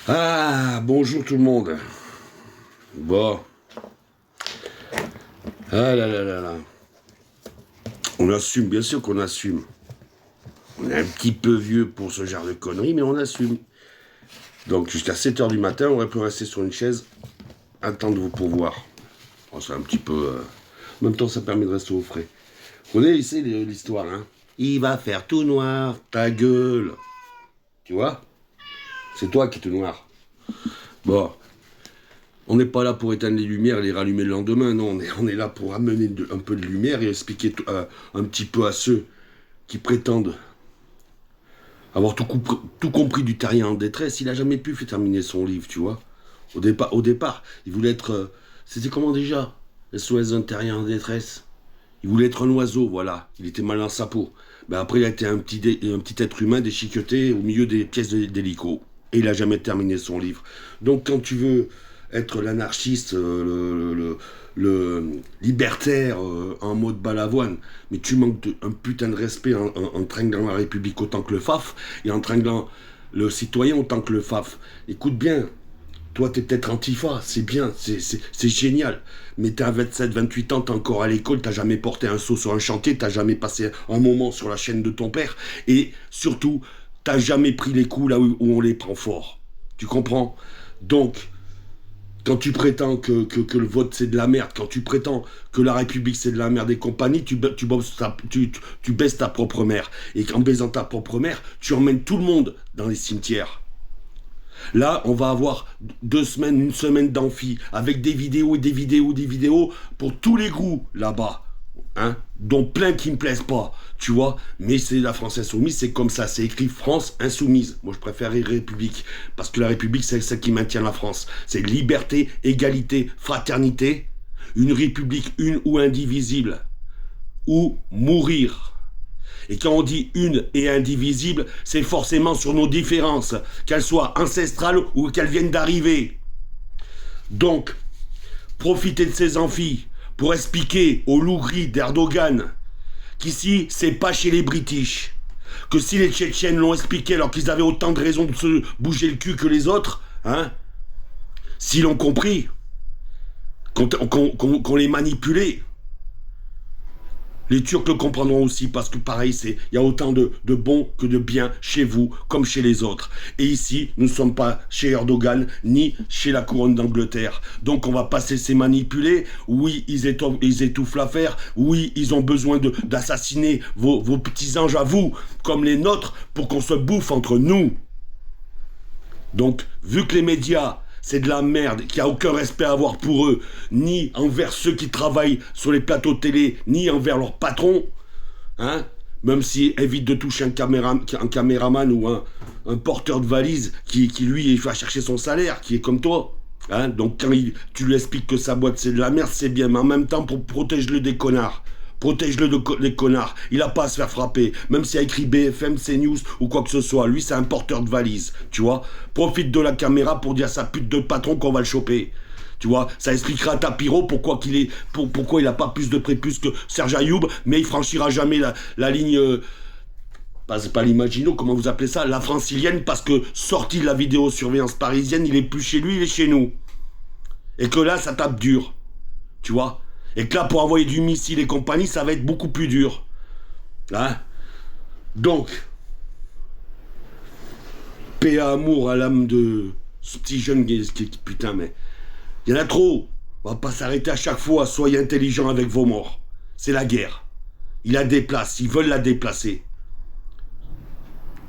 Ah, bonjour tout le monde. Bon. Ah là là là là. On assume, bien sûr qu'on assume. On est un petit peu vieux pour ce genre de conneries, mais on assume. Donc jusqu'à 7h du matin, on aurait pu rester sur une chaise, attendre vos pourvoirs. Bon, c'est un petit peu... En même temps, ça permet de rester au frais. Vous connaissez l'histoire, hein. Il va faire tout noir, ta gueule. Tu vois? C'est toi qui es tout noir. Bon. On n'est pas là pour éteindre les lumières et les rallumer le lendemain, non, on est là pour amener un peu de lumière et expliquer un petit peu à ceux qui prétendent avoir tout compris du terrien en détresse. Il n'a jamais pu faire terminer son livre, tu vois. Au départ, il voulait être... c'était comment déjà? SOS d'un terrien en détresse. Il voulait être un oiseau, voilà. Il était mal dans sa peau. Mais après, il a été un petit être humain déchiqueté au milieu des pièces d'hélico. Et il n'a jamais terminé son livre. Donc quand tu veux être l'anarchiste, le libertaire en mode balavoine, mais tu manques un putain de respect en tringlant la République autant que le FAF, et en tringlant le citoyen autant que le FAF. Écoute bien, toi t'es peut-être antifa, c'est bien, c'est génial, mais t'es à 27-28 ans, t'es encore à l'école, t'as jamais porté un seau sur un chantier, t'as jamais passé un moment sur la chaîne de ton père, et surtout, t'as jamais pris les coups là où on les prend fort. Tu comprends? Donc, quand tu prétends que le vote c'est de la merde, quand tu prétends que la République c'est de la merde et compagnie, tu baisses ta propre mère. Et en baisant ta propre mère, tu emmènes tout le monde dans les cimetières. Là, on va avoir 2 semaines, une semaine d'amphi, avec des vidéos et des vidéos, des vidéos pour tous les goûts là-bas. Hein, dont plein qui me plaisent pas, tu vois, mais c'est la France insoumise, c'est comme ça, c'est écrit France insoumise. Moi je préfère République, parce que la République c'est celle qui maintient la France. C'est liberté, égalité, fraternité, une république une ou indivisible, ou mourir. Et quand on dit une et indivisible, c'est forcément sur nos différences, qu'elles soient ancestrales ou qu'elles viennent d'arriver. Donc, profitez de ces amphis pour expliquer aux loups gris d'Erdogan qu'ici, c'est pas chez les British. Que si les Tchétchènes l'ont expliqué alors qu'ils avaient autant de raisons de se bouger le cul que les autres, hein, s'ils l'ont compris, qu'on les manipulait, les Turcs le comprendront aussi parce que pareil, il y a autant de bons que de bien chez vous comme chez les autres. Et ici, nous ne sommes pas chez Erdogan ni chez la couronne d'Angleterre. Donc on va pas se laisser manipuler. Oui, ils étouffent l'affaire. Oui, ils ont besoin d'assassiner vos petits anges à vous comme les nôtres pour qu'on se bouffe entre nous. Donc, vu que les médias c'est de la merde, qu'il n'y a aucun respect à avoir pour eux, ni envers ceux qui travaillent sur les plateaux de télé, ni envers leurs patrons, hein, même s'ils évitent de toucher un caméraman ou un porteur de valise qui lui va chercher son salaire, qui est comme toi. Hein, donc quand tu lui expliques que sa boîte c'est de la merde, c'est bien, mais en même temps protège-le des connards. Protège-le des connards. Il a pas à se faire frapper. Même s'il a écrit BFM, CNews ou quoi que ce soit. Lui, c'est un porteur de valise. Tu vois. Profite de la caméra pour dire à sa pute de patron qu'on va le choper. Tu vois. Ça expliquera à Tapiro pourquoi il a pas plus de prépuce que Serge Ayoub, mais il franchira jamais la ligne... c'est pas l'Imagino, comment vous appelez ça? La francilienne, parce que sorti de la vidéosurveillance parisienne, il est plus chez lui, il est chez nous. Et que là, ça tape dur. Tu vois. Et que là, pour envoyer du missile et compagnie, ça va être beaucoup plus dur. Hein? Donc, paix à amour à l'âme de ce petit jeune qui putain, mais il y en a trop. On va pas s'arrêter à chaque fois. Soyez intelligents avec vos morts. C'est la guerre. Ils la déplacent. Ils veulent la déplacer.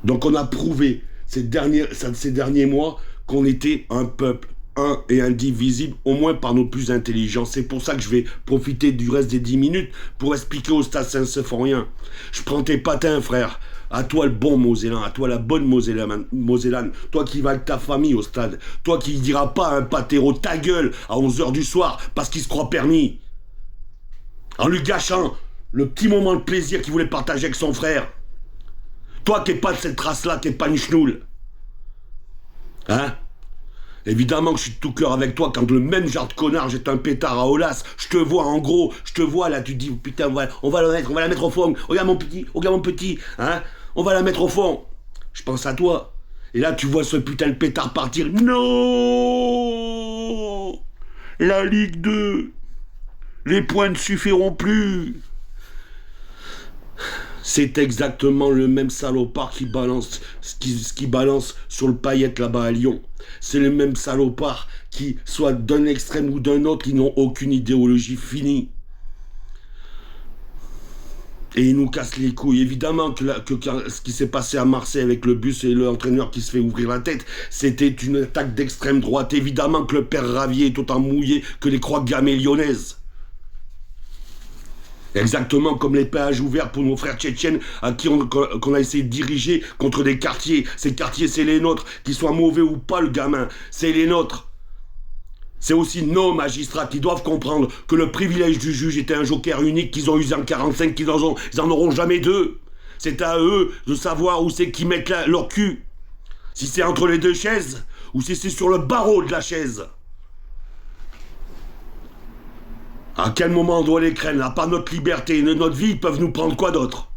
Donc on a prouvé ces derniers mois qu'on était un peuple un et indivisible, au moins par nos plus intelligents. C'est pour ça que je vais profiter du reste des 10 minutes pour expliquer au stade Saint-Symphorien. Je prends tes patins, frère. À toi le bon Mosellan, à toi la bonne Mosellane, toi qui vas avec ta famille au stade, toi qui ne diras pas à un pâtéro ta gueule à 11h du soir parce qu'il se croit permis. En lui gâchant le petit moment de plaisir qu'il voulait partager avec son frère. Toi qui n'es pas de cette race-là, qui n'es pas une chenoule. Hein? Évidemment que je suis de tout cœur avec toi quand le même genre de connard jette un pétard à Olas, je te vois en gros, je te vois là, tu te dis putain on va la mettre au fond, regarde mon petit, hein, on va la mettre au fond. Je pense à toi. Et là, tu vois ce putain de pétard partir. Non! La Ligue 2! Les points ne suffiront plus! C'est exactement le même salopard qui balance, qui balance sur le paillette là-bas à Lyon. C'est le même salopard qui, soit d'un extrême ou d'un autre, ils n'ont aucune idéologie finie. Et ils nous cassent les couilles. Évidemment que ce qui s'est passé à Marseille avec le bus et l'entraîneur qui se fait ouvrir la tête, c'était une attaque d'extrême droite. Évidemment que le père Ravier est autant mouillé que les croix gammées lyonnaises. Exactement comme les péages ouverts pour nos frères tchétchènes à qui qu'on a essayé de diriger contre des quartiers. Ces quartiers, c'est les nôtres. Qu'ils soient mauvais ou pas, le gamin, c'est les nôtres. C'est aussi nos magistrats qui doivent comprendre que le privilège du juge était un joker unique qu'ils ont usé en 45, ils en auront jamais deux. C'est à eux de savoir où c'est qu'ils mettent leur cul. Si c'est entre les deux chaises ou si c'est sur le barreau de la chaise. À quel moment on doit les craindre? À part notre liberté et notre vie, ils peuvent nous prendre quoi d'autre?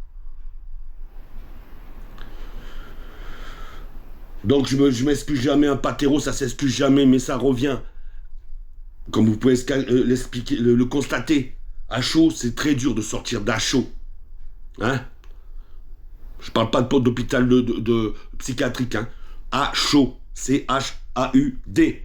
Donc je m'excuse jamais, un patéro, ça s'excuse jamais, mais ça revient. Comme vous pouvez l'expliquer, le constater. À chaud, c'est très dur de sortir d'à chaud. Hein? Je parle pas de porte d'hôpital de psychiatrique, hein. À chaud. C-H-A-U-D.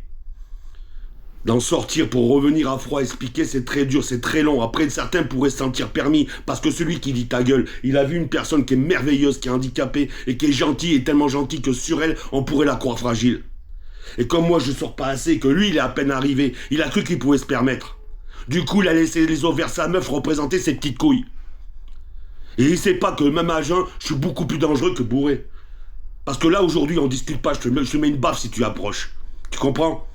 D'en sortir pour revenir à froid expliquer, c'est très dur, c'est très long. Après, certains pourraient se sentir permis, parce que celui qui dit ta gueule, il a vu une personne qui est merveilleuse, qui est handicapée, et qui est gentille, et tellement gentille que sur elle, on pourrait la croire fragile. Et comme moi, je sors pas assez, que lui, il est à peine arrivé, il a cru qu'il pouvait se permettre. Du coup, il a laissé les ovaires sa meuf représenter ses petites couilles. Et il sait pas que même à jeun, je suis beaucoup plus dangereux que bourré. Parce que là, aujourd'hui, on discute pas, je te mets une baffe si tu approches. Tu comprends?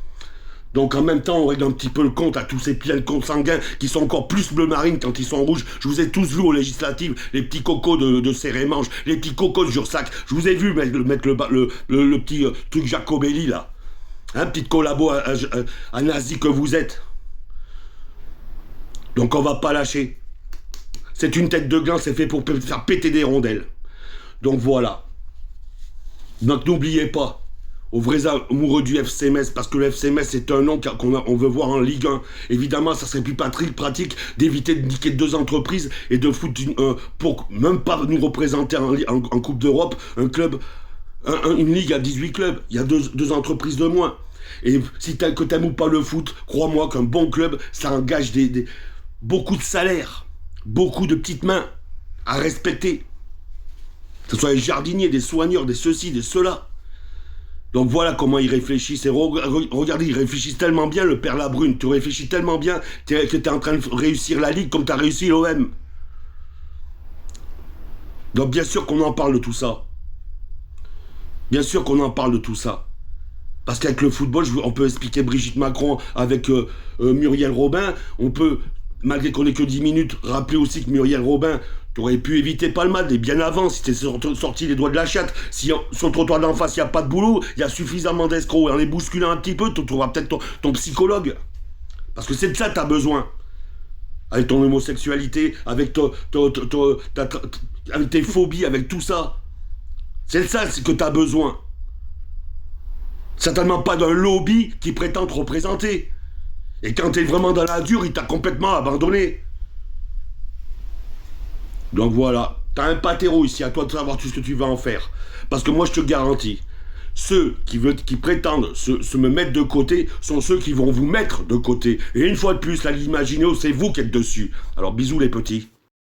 Donc en même temps, on règle un petit peu le compte à tous ces pleins de comptes sanguins qui sont encore plus bleu marine quand ils sont rouges. Je vous ai tous vus aux législatives, les petits cocos de Serré-Manche, les petits cocos de Jursac. Je vous ai vu mettre le petit truc Jacobelli là. Hein, petite collabo à nazi que vous êtes. Donc on va pas lâcher. C'est une tête de gland, c'est fait pour faire péter des rondelles. Donc voilà. Donc n'oubliez pas, aux vrais amoureux du FC Metz, parce que le FC Metz c'est un nom qu'on veut voir en Ligue 1. Évidemment, ça serait plus pratique d'éviter de niquer deux entreprises et de foutre pour même pas nous représenter en Coupe d'Europe, un club, une ligue à 18 clubs. Il y a deux entreprises de moins. Et si que t'aimes ou pas le foot, crois-moi qu'un bon club, ça engage beaucoup de salaires, beaucoup de petites mains à respecter. Que ce soit les jardiniers, des soigneurs, des ceci, des cela. Donc voilà comment ils réfléchissent. Et regardez, ils réfléchissent tellement bien, le père Labrune. Tu réfléchis tellement bien que tu es en train de réussir la Ligue comme tu as réussi l'OM. Donc bien sûr qu'on en parle de tout ça. Bien sûr qu'on en parle de tout ça. Parce qu'avec le football, on peut expliquer Brigitte Macron avec Muriel Robin. On peut, malgré qu'on ait que 10 minutes, rappeler aussi que Muriel Robin, tu aurais pu éviter Palmade, et bien avant, si t'es sorti les doigts de la chatte. Si sur le trottoir d'en face, il n'y a pas de boulot, il y a suffisamment d'escrocs. Et en les bousculant un petit peu, tu trouveras peut-être ton psychologue. Parce que c'est de ça que tu as besoin. Avec ton homosexualité, avec avec tes phobies, avec tout ça. C'est de ça que tu as besoin. Certainement pas d'un lobby qui prétend te représenter. Et quand t'es vraiment dans la dure, il t'a complètement abandonné. Donc voilà, t'as un patéro ici, à toi de savoir tout ce que tu vas en faire. Parce que moi je te garantis, ceux qui prétendent se me mettre de côté sont ceux qui vont vous mettre de côté. Et une fois de plus, là, l'imaginez, c'est vous qui êtes dessus. Alors bisous les petits.